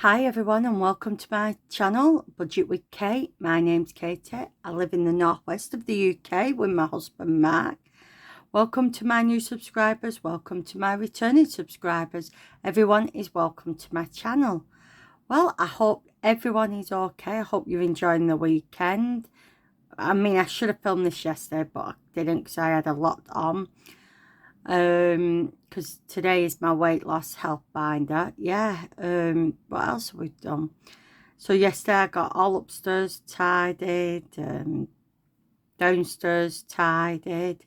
Hi everyone and welcome to my channel, Budget with Kate. My name's Katie. I live in the northwest of the UK with my husband Mark. Welcome to my new subscribers, welcome to my returning subscribers. Everyone is welcome to my channel. Well, I hope everyone is okay. I hope you're enjoying the weekend. I mean, I should have filmed this yesterday, but I didn't because I had a lot on. Because today is my weight loss health binder. What else have we done? So yesterday I got all upstairs tidied, downstairs tidied,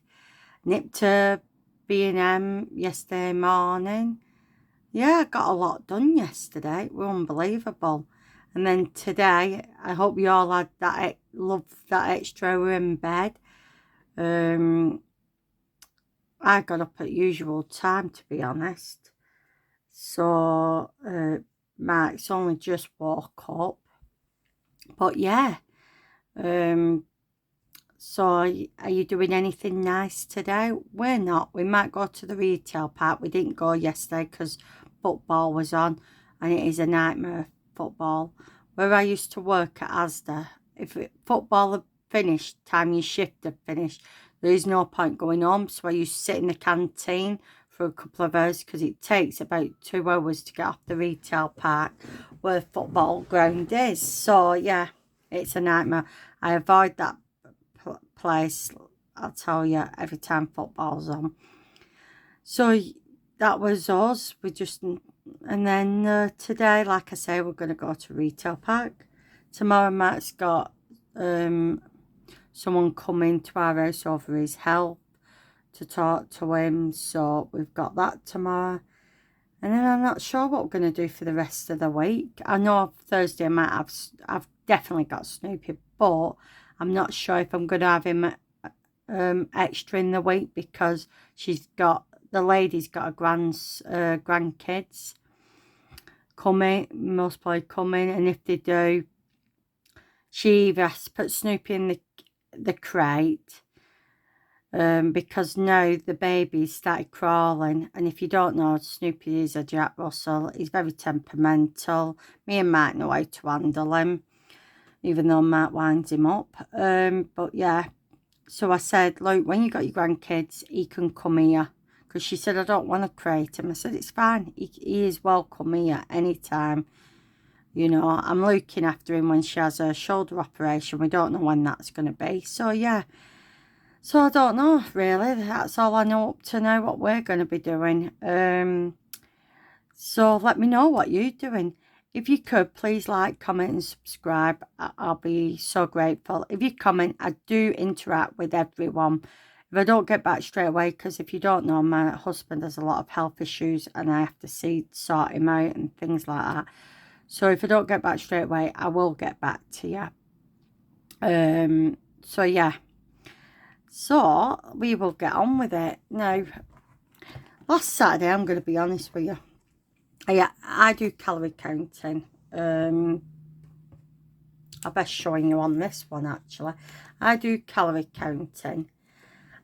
nipped to B&M yesterday morning. Yeah, I got a lot done yesterday. It was unbelievable. And then today, I hope you all had that love that extra hour in bed. I got up at usual time, to be honest. So Mark's only just woke up. But yeah. So are you doing anything nice today? We're not. We might go to the retail park. We didn't go yesterday because football was on, and it is a nightmare, football. Where I used to work at Asda, if football had finished, time your shift had finished, there is no point going home. So I used to sit in the canteen for a couple of hours because it takes about 2 hours to get off the retail park where the football ground is. So yeah, it's a nightmare. I avoid that place, I'll tell you, every time football's on. So that was us. And then today, like I say, we're going to go to retail park. Tomorrow Matt's got someone coming to our house over his health to talk to him, so we've got that tomorrow. And then I'm not sure what we're going to do for the rest of the week. I know Thursday I've definitely got Snoopy, but I'm not sure if I'm going to have him extra in the week because the lady's got a grandkids coming, most probably coming, and if they do, she either has to put Snoopy in the crate because now the baby's started crawling, and if you don't know, Snoopy is a Jack Russell. He's very temperamental. Me and Mark know how to handle him, even though Mark winds him up. But yeah, so I said, look, when you got your grandkids, he can come here. Because she said, I don't want to crate him. I said, it's fine. He is welcome here anytime. You know, I'm looking after him when she has a shoulder operation. We don't know when that's going to be. So yeah. So I don't know, really. That's all I know up to now, what we're going to be doing. So let me know what you're doing. If you could, please like, comment and subscribe. I'll be so grateful. If you comment, I do interact with everyone. If I don't get back straight away, because if you don't know, my husband has a lot of health issues and I have to sort him out and things like that. So if I don't get back straight away, I will get back to you. So yeah. So we will get on with it. Now, last Saturday, I'm going to be honest with you. I do calorie counting. I best showing you on this one actually. I do calorie counting,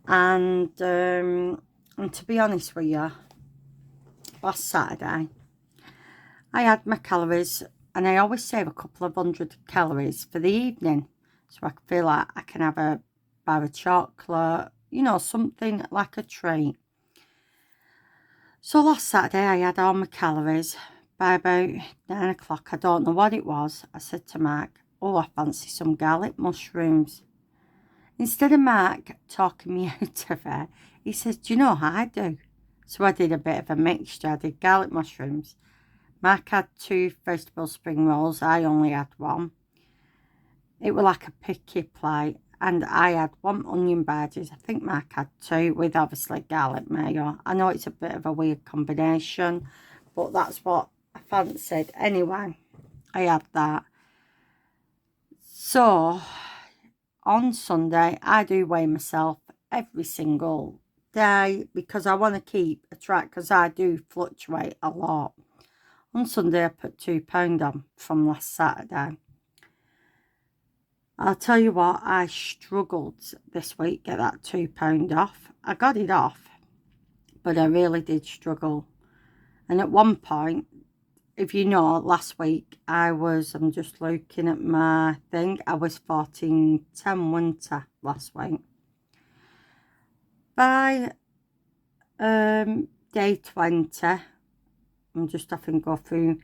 and to be honest with you, last Saturday I had my calories, and I always save a couple of 100 calories for the evening, so I feel like I can have a bar of chocolate, you know, something like a treat. So last Saturday I had all my calories. By about 9 o'clock, I don't know what it was, I said to Mark, oh, I fancy some garlic mushrooms. Instead of Mark talking me out of it, he says, do you know how I do? So I did a bit of a mixture. I did garlic mushrooms. Mark had 2 vegetable spring rolls. I only had 1. It was like a picky plate. And I had 1 onion bhajis. I think Mark had 2 with obviously garlic mayo. I know it's a bit of a weird combination, but that's what I fancied. Anyway, I had that. So on Sunday, I do weigh myself every single day because I want to keep a track, because I do fluctuate a lot. On Sunday, I put £2 on from last Saturday. I'll tell you what, I struggled this week to get that £2 off. I got it off, but I really did struggle. And at one point, if you know, last week I'm just looking at my thing, I was 14.10 winter last week. By day 20, I'm just having to go through,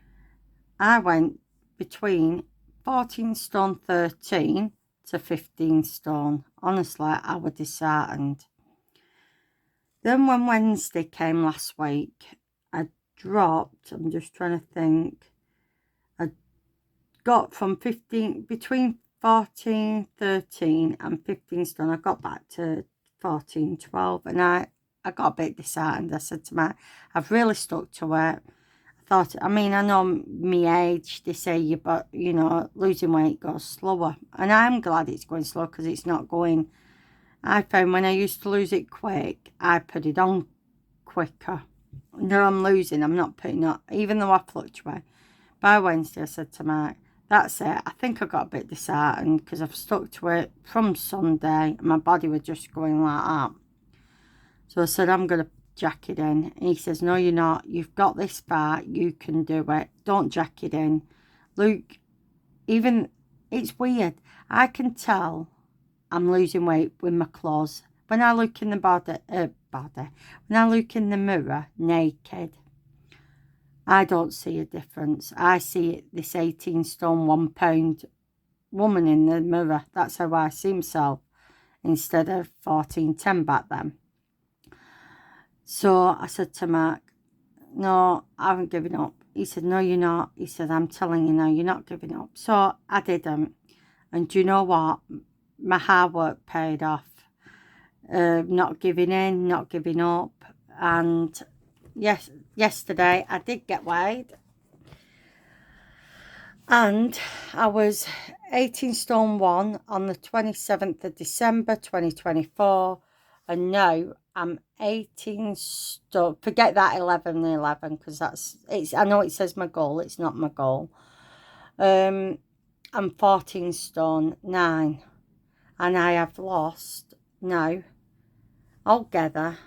I went between 14 stone 13 to 15 stone. Honestly, I was disheartened. Then when Wednesday came last week, I dropped, I'm just trying to think, I got from 15, between 14, 13 and 15 stone, I got back to 14, 12, and I got a bit disheartened. I said to Matt, I've really stuck to it. I mean, I know my age, they say you know, losing weight goes slower. And I'm glad it's going slow because it's not going. I found when I used to lose it quick, I put it on quicker. No, I'm losing, I'm not putting up, even though I fluctuate. By Wednesday, I said to Mark, that's it. I think I got a bit disheartened because I've stuck to it from Sunday. And my body was just going like that. So I said, I'm going to jack it in. And he says, no, you're not. You've got this far. You can do it. Don't jack it in. Look, even, it's weird. I can tell I'm losing weight with my clothes. When I look in the when I look in the mirror naked, I don't see a difference. I see this 18 stone, 1 pound woman in the mirror. That's how I see myself instead of 14.10 back then. So I said to Mark, no, I haven't given up. He said, no, you're not. He said, I'm telling you now, you're not giving up. So I didn't. And do you know what? My hard work paid off. Not giving in, not giving up. And yes, yesterday I did get weighed. And I was 18 stone 1 on the 27th of December 2024. And now I'm 18 stone. Forget that 11 because I know it says my goal. It's not my goal. I'm 14 stone 9. And I have lost now altogether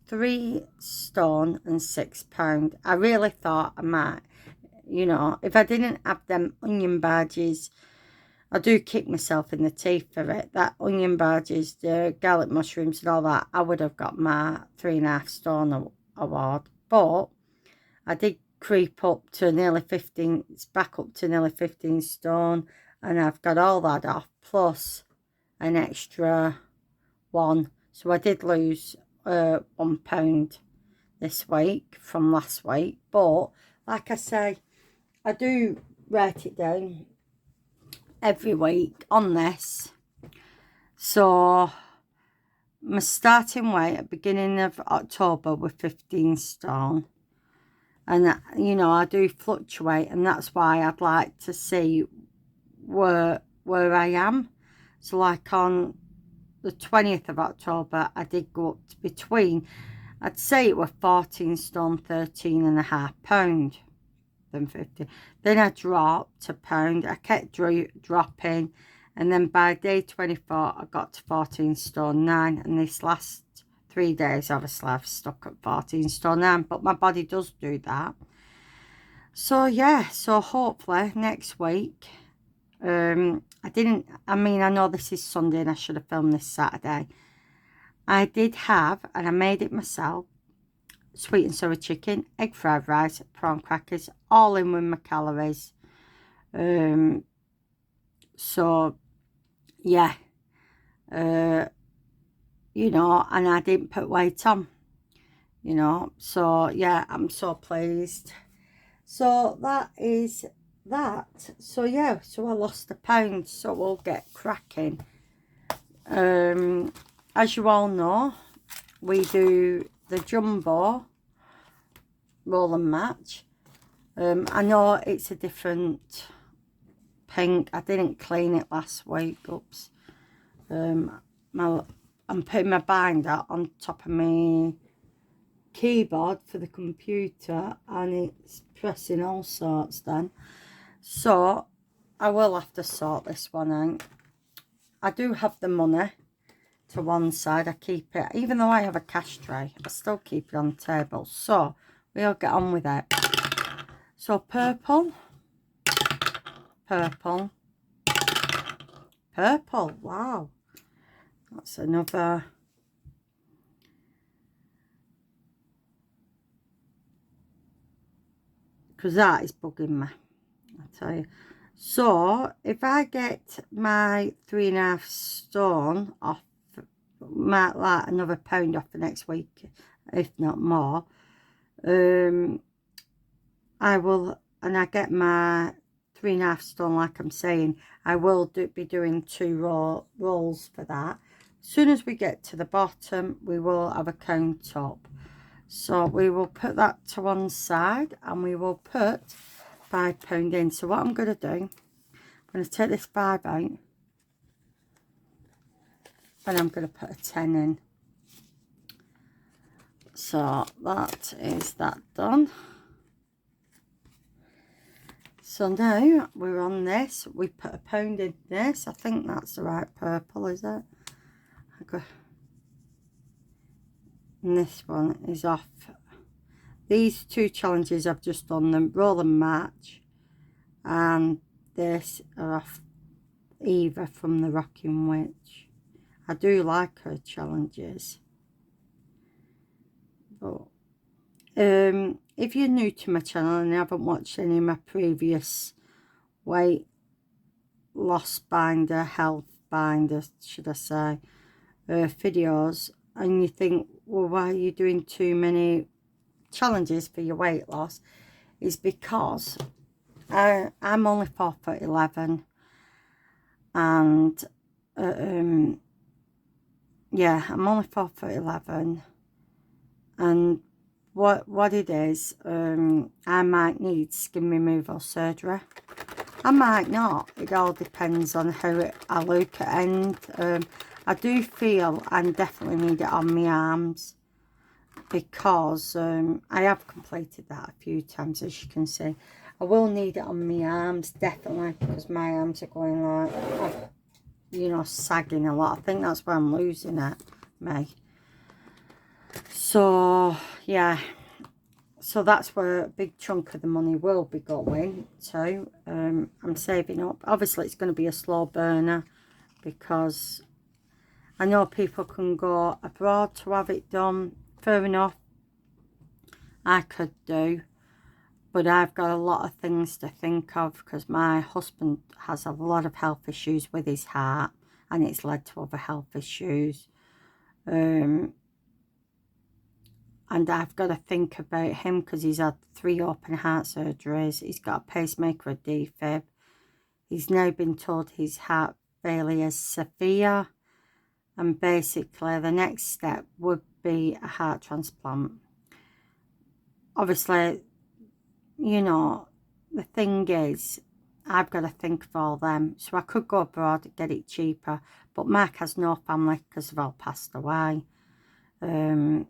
3 stone and 6 pound. I really thought I might, you know, if I didn't have them onion badges, I do kick myself in the teeth for it. That onion badges, the garlic mushrooms and all that, I would have got my 3.5 stone award. But I did creep up to nearly 15, it's back up to nearly 15 stone, and I've got all that off, plus an extra 1. So I did lose 1 pound this week from last week. But like I say, I do write it down every week on this. So my starting weight at the beginning of October was 15 stone. And, you know, I do fluctuate, and that's why I'd like to see where I am. So like on the 20th of October, I did go up to between, I'd say it was 14 stone 13.5 pound than 50. Then I dropped a pound. I kept dropping, and then by day 24 I got to 14 stone 9, and this last 3 days obviously I've stuck at 14 stone 9, but my body does do that. So yeah, so hopefully next week, I know this is Sunday and I should have filmed this Saturday. I did have, and I made it myself, sweet and sour chicken, egg fried rice, prawn crackers, all in with my calories. So yeah, you know, and I didn't put weight on, you know, so yeah, I'm so pleased. So that is that. So yeah, so I lost 1 pound, so we'll get cracking. As you all know, we do the jumbo roll and match. I know it's a different pink. I didn't clean it last week. Oops. I'm putting my binder on top of my keyboard for the computer, and it's pressing all sorts then. So I will have to sort this one out. I do have the money to one side. I keep it, even though I have a cash tray, I still keep it on the table. So we'll get on with it. So purple, purple, purple. Wow, that's another. Because that is bugging me, I tell you. So if I get my 3.5 stone off, might like another £1 off the next week, if not more. I will, and I get my 3.5 stone, like I'm saying, I will be doing 2 rolls for that. As soon as we get to the bottom, we will have a counter-top. So we will put that to one side, and we will put £5 in. So what I'm going to do, I'm going to take this 5 out, and I'm going to put a 10 in. So that is that done. So now we're on this. We put £1 in this. I think that's the right purple, is it? And this one is off. These 2 challenges I've just done, them roll and match, and this are off Eva from the Rocking Witch. I do like her challenges. But if you're new to my channel and you haven't watched any of my previous weight loss binder, health binder, should I say, videos, and you think, well, why are you doing too many challenges for your weight loss, is because I'm only 4'11", and yeah, I'm only 4'11", and what it is, I might need skin removal surgery. I might not. It all depends on how I look at end. I do feel I definitely need it on my arms, because I have completed that a few times, as you can see. I will need it on my arms, definitely, because my arms are going like, you know, sagging a lot. I think that's why I'm losing it, me. So, yeah. So that's where a big chunk of the money will be going to. I'm saving up. Obviously, it's going to be a slow burner, because I know people can go abroad to have it done. Fair enough, I could do, but I've got a lot of things to think of, because my husband has a lot of health issues with his heart, and it's led to other health issues. And I've got to think about him, because he's had 3 open heart surgeries. He's got a pacemaker, a defib. He's now been told his heart failure is severe, and basically the next step would be a heart transplant. Obviously, you know, the thing is, I've got to think of all them. So I could go abroad and get it cheaper, but Mark has no family because they've all passed away. And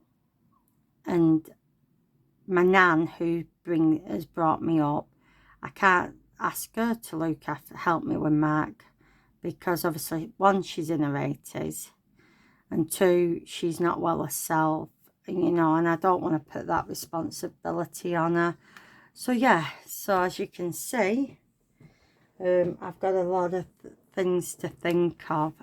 my nan, who has brought me up, I can't ask her to look after, help me with Mark, because obviously, 1, she's in her 80s, and 2, she's not well herself, you know, and I don't want to put that responsibility on her. So yeah, so as you can see, I've got a lot of things to think of,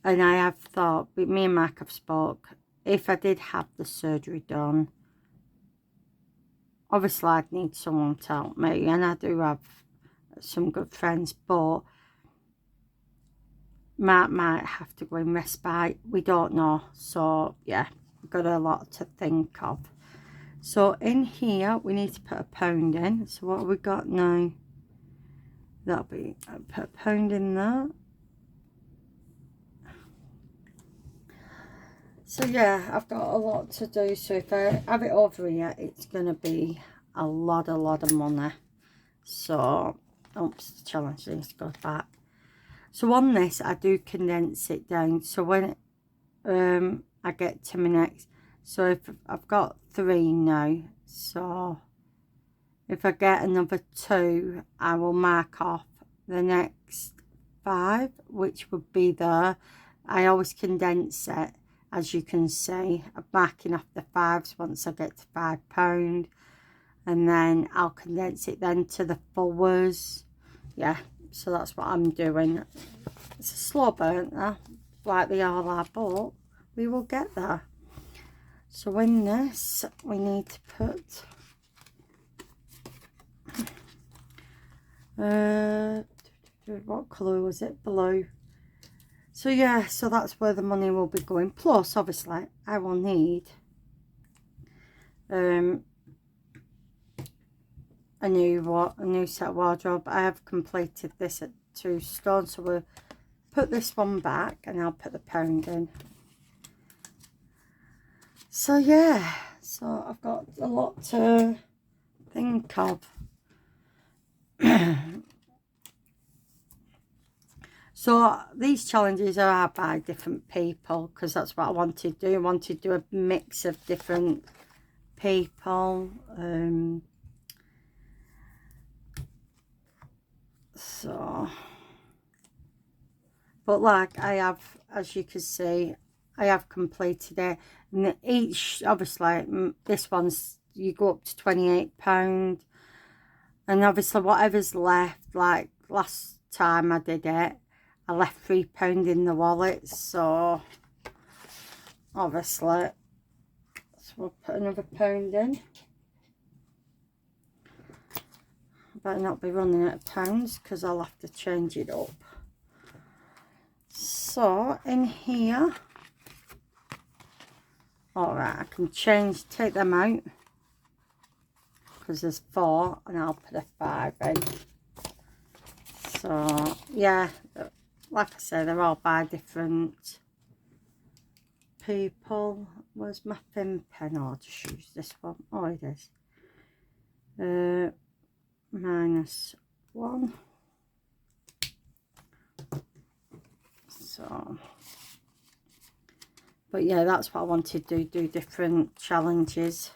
and I have thought, me and Mark have spoke, if I did have the surgery done, obviously I'd need someone to help me, and I do have some good friends, but Mark might have to go in respite, we don't know. So yeah, we've got a lot to think of. So in here we need to put £1 in. So what have we got now? That'll be, I'll put £1 in there. So yeah, I've got a lot to do. So if I have it over here, it's going to be a lot of money. So, oops, the challenge needs to go back. So on this, I do condense it down. So when I get to my next, so if I've got 3 now, so if I get another 2, I will mark off the next 5, which would be there. I always condense it, as you can see. I'm marking off the 5s once I get to £5. and then I'll condense it then to the fours. Yeah, so that's what I'm doing. It's a slow burner, like they all are, but we will get there. So in this, we need to put what colour was it? Blue. So yeah, so that's where the money will be going. Plus, obviously, I will need a new set wardrobe. I have completed this at 2 stone, so we'll put this one back and I'll put the pound in. So yeah, so I've got a lot to think of. So these challenges are by different people, because that's what I wanted to do. I wanted to do a mix of different people. So, but like I have, as you can see, I have completed it. And each, obviously, this one's, you go up to £28. And obviously whatever's left, like last time I did it, I left £3 in the wallet, so obviously, so we'll put another £1 in. I better not be running out of pounds, because I'll have to change it up. So in here, alright, I can take them out, because there's 4, and I'll put a 5 in. So yeah, like I say, they're all by different people. Where's my thin pen? Oh, I'll just use this one. Oh, it is. -1. So, but yeah, that's what I wanted to do different challenges.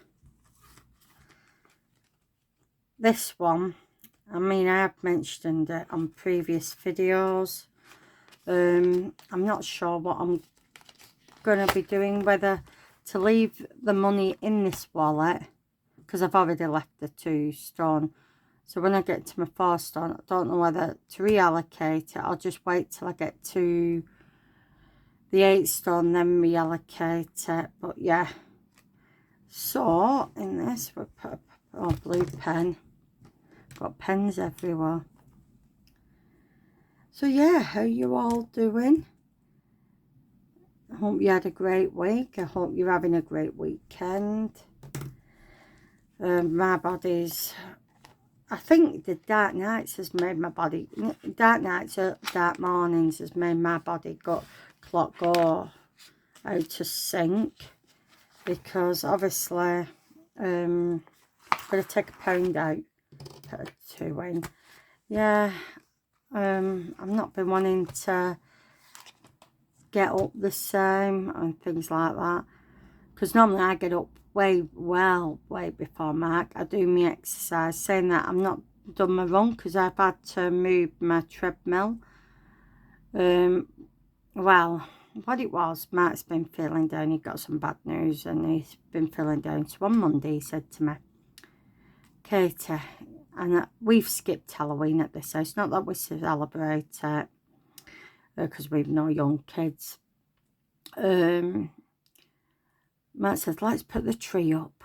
This one, I mean, I have mentioned it on previous videos. I'm not sure what I'm going to be doing, whether to leave the money in this wallet, because I've already left the 2 stone. So when I get to my 4 stone, I don't know whether to reallocate it. I'll just wait till I get to the 8 stone, then reallocate it. But yeah, so in this we'll put a blue pen. Got pens everywhere. So yeah, how you all doing? I hope you had a great week. I hope you're having a great weekend. My body's, I think the dark nights has made my body, dark nights or dark mornings has made my body clock go out to sync, because obviously I'm going to take a £1 out, put a 2 in. Yeah, I've not been wanting to get up the same and things like that, because normally I get up way before Mark. I do my exercise, saying that I'm not done my run, because I've had to move my treadmill. Well, what it was, Mark's been feeling down. He got some bad news and he's been feeling down. So on Monday he said to me, Katie, and we've skipped Halloween at this house, not that we celebrate it, because we've no young kids. Matt says, let's put the tree up.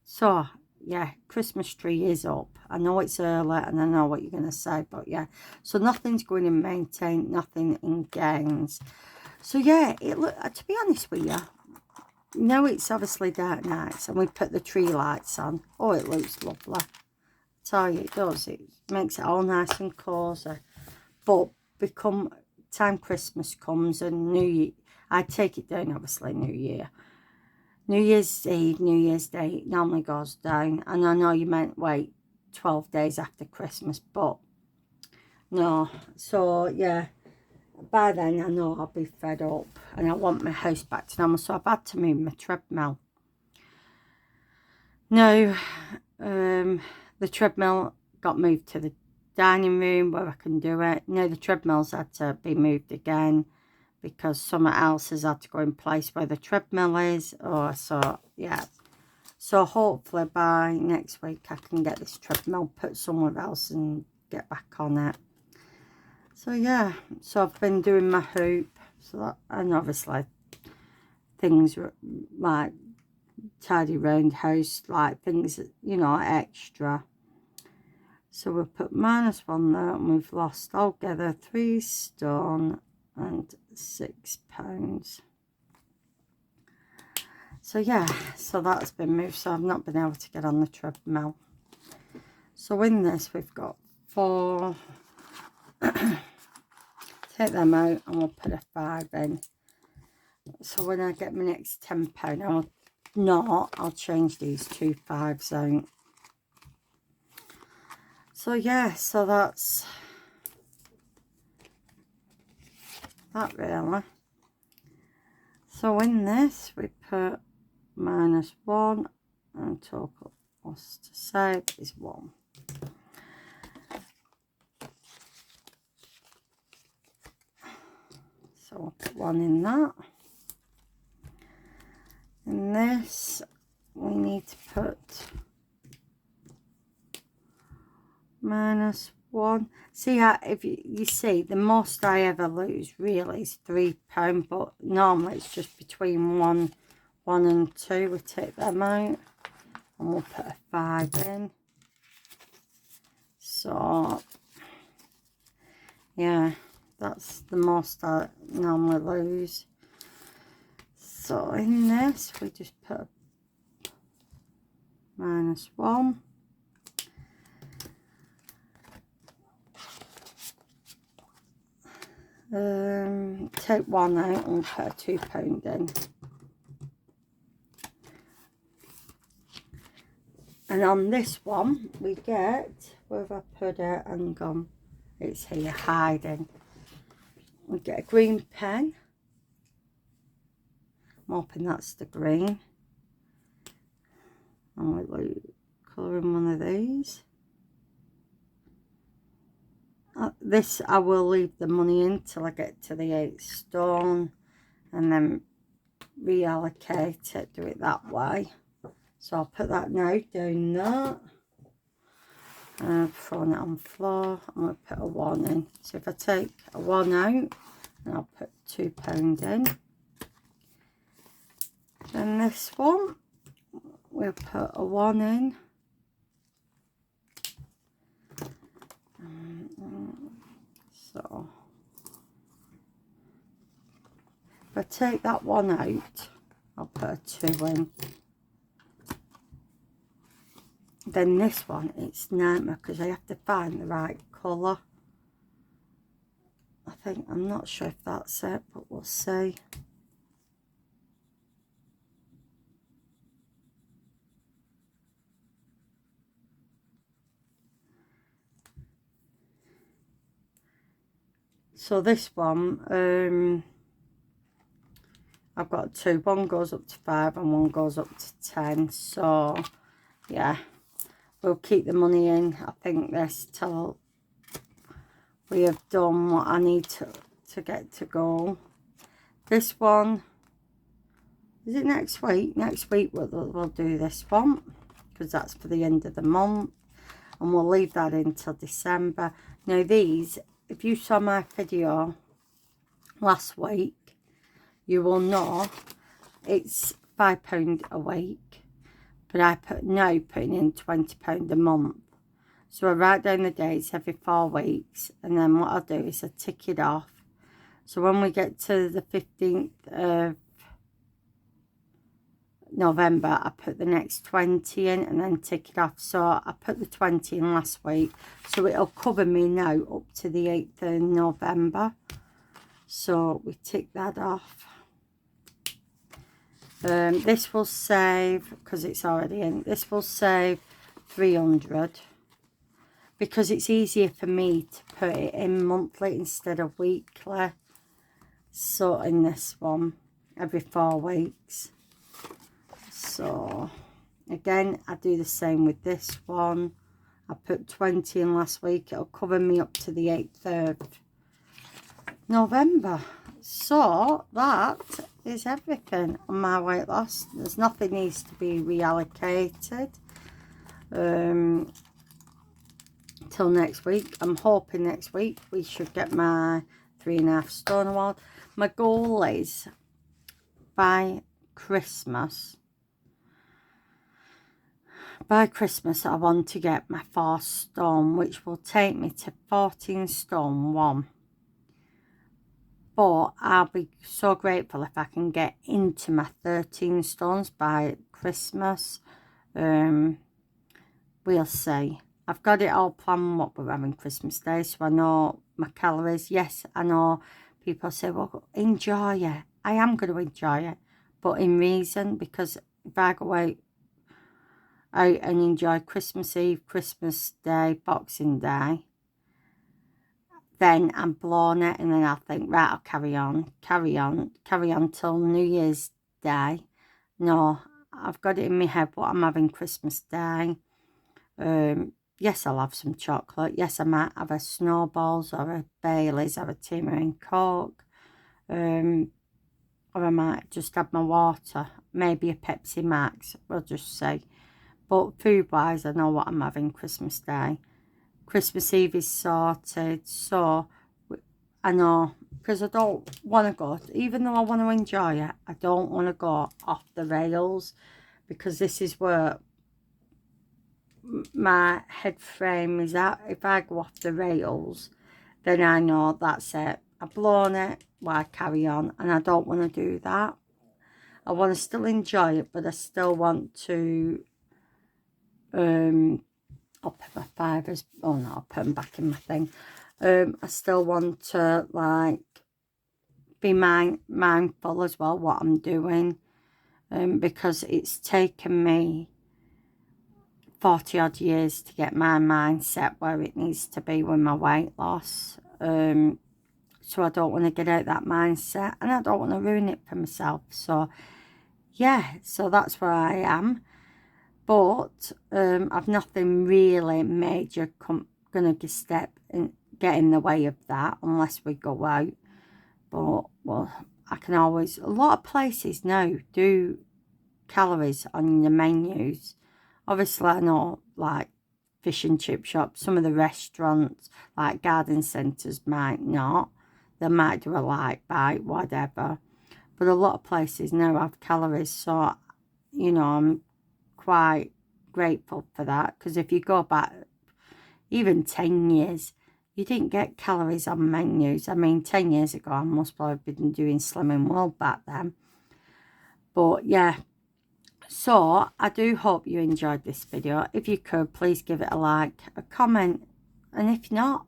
So yeah, Christmas tree is up. I know it's early and I know what you're going to say, but yeah, so nothing's going in maintain, nothing in gains. So yeah, to be honest with you, no, it's obviously dark nights and we put the tree lights on. Oh, it looks lovely. I tell you, it does. It makes it all nice and cosy. But time Christmas comes and New Year, I take it down, obviously, New Year. New Year's Eve, New Year's Day, it normally goes down. And I know you meant wait 12 days after Christmas, but no. So yeah, by then I know I'll be fed up and I want my house back to normal. So I've had to move my treadmill. Now, the treadmill got moved to the dining room where I can do it. Now the treadmill's had to be moved again, because something else has had to go in place where the treadmill is. Oh, so yeah, So hopefully by next week I can get this treadmill put somewhere else and get back on it. So yeah, so I've been doing my hoop, so that, and obviously things like tidy round house, like things, you know, extra. So we'll put -1 there, and we've lost altogether 3 stone and 6 pounds. So yeah, so that's been moved, so I've not been able to get on the treadmill. So in this we've got 4. Take them out and we'll put a 5 in. So when I get my next £10, I'll change these 2 5s out. So yeah, so that's that really. So in this we put -1 and total loss to save is 1. So I'll put 1 in that. In this we need to put -1. See how, if you see, the most I ever lose really is £3, but normally it's just between 1 and 2. We take them out and we'll put a 5 in. So yeah, that's the most I normally lose. So in this we just put -1. Take 1 out and put a £2 in. And on this one we get, where have I put it and gone? It's here, hiding. We get a green pen. I'm hoping that's the green. And we're colouring one of these. This I will leave the money in till I get to the 8 stone and then reallocate it, do it that way. So I'll put that now down that. Throwing it on the floor, I'm going to put a 1 in. So if I take a 1 out, and I'll put £2 in. Then this one, we'll put a 1 in. So if I take that 1 out, I'll put a 2 in. Then this one, it's nightmare because I have to find the right colour. I think, I'm not sure if that's it, but we'll see. So this one, I've got 2. One goes up to 5 and one goes up to 10. So yeah, we'll keep the money in, I think, this till we have done what I need to get to go. This one, is it next week? Next week we'll do this one because that's for the end of the month, and we'll leave that until December. Now these, if you saw my video last week, you will know it's £5 a week, but I now putting in £20 a month. So I write down the dates every 4 weeks, and then what I'll do is I tick it off. So when we get to the 15th of November, I put the next 20 in and then tick it off. So I put the 20 in last week, so it'll cover me now up to the 8th of November. So we tick that off. This will save, because it's already in, this will save 300, because it's easier for me to put it in monthly instead of weekly. So in this one, every 4 weeks. So again, I do the same with this one. I put 20 in last week. It'll cover me up to the 8th of November. So that is everything on my weight loss. There's nothing needs to be reallocated till next week. I'm hoping next week we should get my 3.5 stone award. My goal is by Christmas I want to get my 4 stone, which will take me to 14 stone 1. But I'll be so grateful if I can get into my 13 stones by Christmas. We'll see. I've got it all planned what we're having Christmas Day, so I know my calories. Yes, I know people say, well, enjoy it. I am going to enjoy it, but in reason, because if I go out and enjoy Christmas Eve, Christmas Day, Boxing Day, then I'm blown it, and then I'll think, right, I'll carry on till New Year's Day. No, I've got it in my head what I'm having Christmas Day. Yes, I'll have some chocolate. Yes, I might have a Snowballs or a Baileys or a Tea and Coke. Or I might just have my water. Maybe a Pepsi Max, we'll just say. But food-wise, I know what I'm having Christmas Day. Christmas Eve is sorted, so I know, because I don't want to go, even though I want to enjoy it, I don't want to go off the rails, because this is where my head frame is at. If I go off the rails, then I know that's it. I've blown it, why carry on? And I don't want to do that. I want to still enjoy it, but I still want to I'll put my fibres, oh no, I'll put them back in my thing. I still want to, like, be mindful as well what I'm doing, because it's taken me 40 odd years to get my mindset where it needs to be with my weight loss. So I don't want to get out that mindset, and I don't want to ruin it for myself. So yeah, so that's where I am. But I've nothing really major gonna get in the way of that unless we go out. But well, I can always, a lot of places now do calories on the menus. Obviously, I know, like fish and chip shops, some of the restaurants, like garden centres, might not. They might do a light bite, whatever. But a lot of places now have calories, so, you know, I'm quite grateful for that, because if you go back even 10 years, you didn't get calories on menus. I mean, 10 years ago, I must have been doing Slimming World back then. But yeah, so I do hope you enjoyed this video. If you could, please give it a like, a comment, and if not,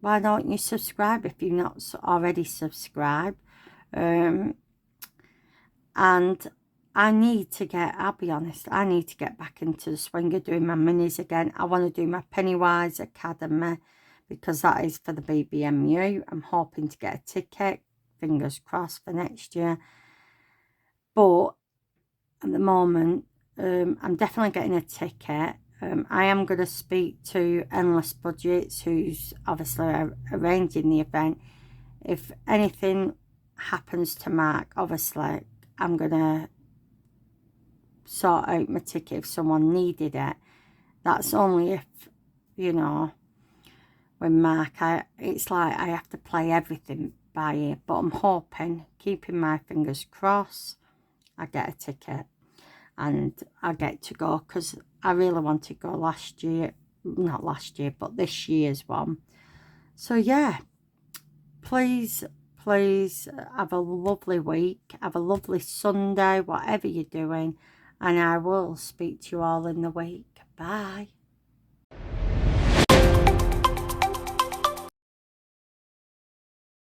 why don't you subscribe if you're not already subscribed? And I need to get, I'll be honest, I need to get back into the swing of doing my minis again. I want to do my Pennywise Academy, because that is for the BBMU. I'm hoping to get a ticket, fingers crossed, for next year. But at the moment, I'm definitely getting a ticket. I am going to speak to Endless Budgets, who's obviously arranging the event. If anything happens to Mark, obviously, I'm going to sort out my ticket if someone needed it. That's only if, you know, with Mark, it's like I have to play everything by ear. But I'm hoping, keeping my fingers crossed, I get a ticket and I get to go, because I really wanted to go last year. Not last year, but this year's one. So yeah, please have a lovely week. Have a lovely Sunday, whatever you're doing. And I will speak to you all in the week. Bye.